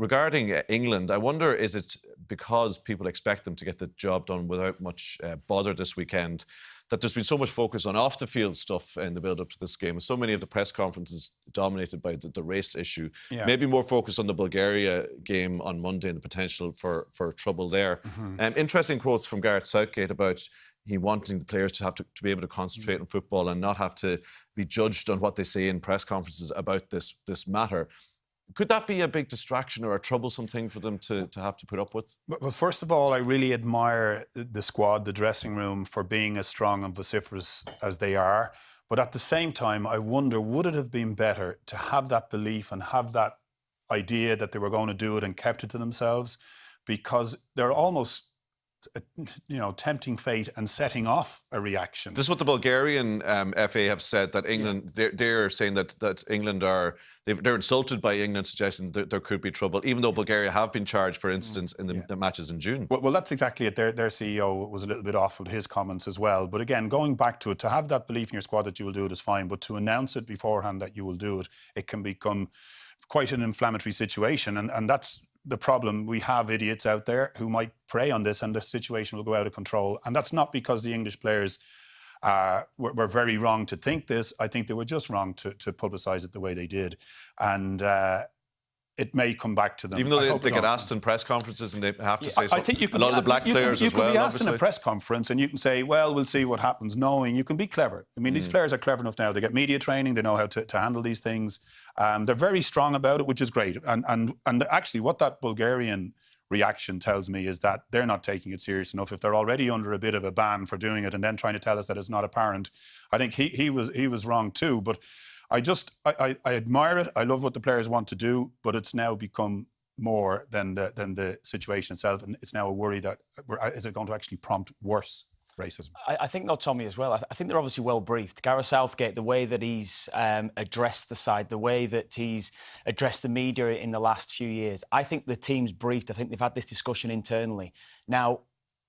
regarding England, I wonder, is it because people expect them to get the job done without much bother this weekend, that there's been so much focus on off-the-field stuff in the build-up to this game? So many of the press conferences dominated by the race issue. Yeah. Maybe more focus on the Bulgaria game on Monday and the potential for trouble there. Interesting quotes from Gareth Southgate about he wanting the players to be able to concentrate on football and not have to be judged on what they say in press conferences about this matter. Could that be a big distraction or a troublesome thing for them to have to put up with? Well, first of all, I really admire the squad, the dressing room, for being as strong and vociferous as they are. But at the same time, I wonder, would it have been better to have that belief and have that idea that they were going to do it and kept it to themselves? Because they're almost, tempting fate and setting off a reaction. This is what the Bulgarian FA have said, that England, they're saying that England they're insulted by England suggesting that there could be trouble, even though Bulgaria have been charged, for instance, in the matches in June. Well, that's exactly it. Their CEO was a little bit off with his comments as well. But again, going back to it, to have that belief in your squad that you will do it is fine, but to announce it beforehand that you will do it, it can become quite an inflammatory situation. And that's the problem. We have idiots out there who might prey on this and the situation will go out of control. And that's not because the English players were very wrong to think this. I think they were just wrong to publicise it the way they did. And it may come back to them. Even though they get asked in press conferences and they have to say something. I think a lot of the black players as well. You can be asked in a press conference and you can say, well, we'll see what happens, knowing you can be clever. I mean, these players are clever enough now. They get media training. They know how to handle these things. They're very strong about it, which is great. And actually what that Bulgarian reaction tells me is that they're not taking it serious enough. If they're already under a bit of a ban for doing it and then trying to tell us that it's not apparent, I think he was wrong too. But I admire it. I love what the players want to do, but it's now become more than the situation itself, and it's now a worry that is it going to actually prompt worse racism? I think, though, Tommy, as well, I think they're obviously well briefed. Gareth Southgate, the way that he's addressed the side, the way that he's addressed the media in the last few years, I think the team's briefed. I think they've had this discussion internally. Now,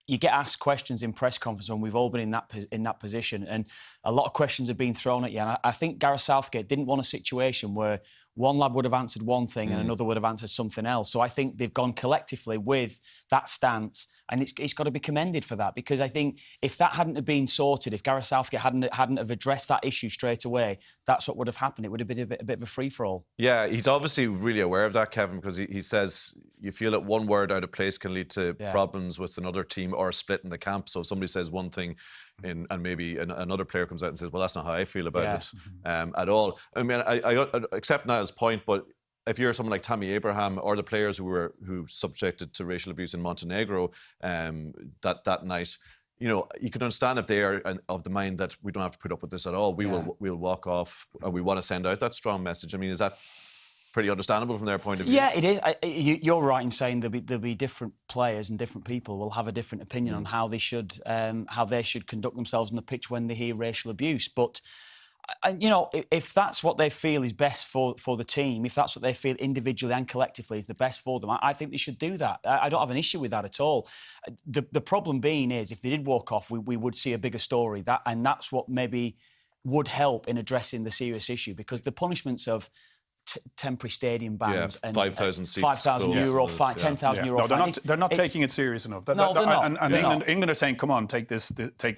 you get asked questions in press conference when we've all been in that position, and a lot of questions have been thrown at you. And I think Gareth Southgate didn't want a situation where one lad would have answered one thing and another would have answered something else. So I think they've gone collectively with that stance, and it's got to be commended for that, because I think if that hadn't have been sorted, if Gareth Southgate hadn't have addressed that issue straight away, that's what would have happened. It would have been a bit of a free-for-all. Yeah, he's obviously really aware of that, Kevin, because he says you feel that one word out of place can lead to problems with another team or a split in the camp. So if somebody says one thing and maybe another player comes out and says, well, that's not how I feel about it at all. I mean, I accept Niall's point, but if you're someone like Tammy Abraham or the players who subjected to racial abuse in Montenegro that night, you can understand if they are of the mind that we don't have to put up with this at all. We'll walk off, and we want to send out that strong message. I mean, is that pretty understandable from their point of view? Yeah, it is. You're right in saying there'll be different players and different people will have a different opinion on how they should conduct themselves on the pitch when they hear racial abuse. But if that's what they feel is best for the team, if that's what they feel individually and collectively is the best for them, I think they should do that. I don't have an issue with that at all. The problem being is, if they did walk off, we would see a bigger story. And that's what maybe would help in addressing the serious issue, because the punishments of temporary stadium bans and 5,000 seats, €5,000 fine, €10,000 fine. No, they're not taking it serious enough. They're not. And England are saying, come on, take this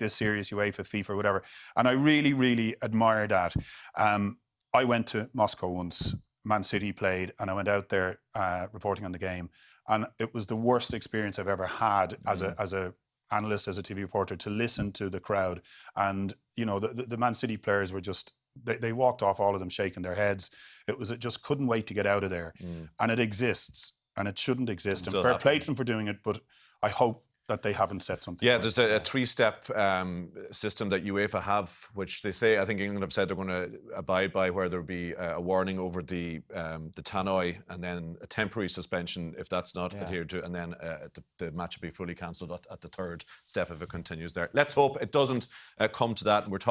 serious, UEFA, FIFA, whatever. And I really, really admire that. I went to Moscow once. Man City played, and I went out there reporting on the game, and it was the worst experience I've ever had as a analyst, as a TV reporter, to listen to the crowd. And the Man City players were just, they walked off, all of them shaking their heads. It just couldn't wait to get out of there. And it exists, and it shouldn't exist. And fair play to them for doing it, but I hope that they haven't set something. Yeah, there's a three-step system that UEFA have, which they say, I think England have said they're going to abide by, where there'll be a warning over the tannoy, and then a temporary suspension if that's not adhered to, and then the match will be fully cancelled at the third step if it continues there. Let's hope it doesn't come to that, and we're talking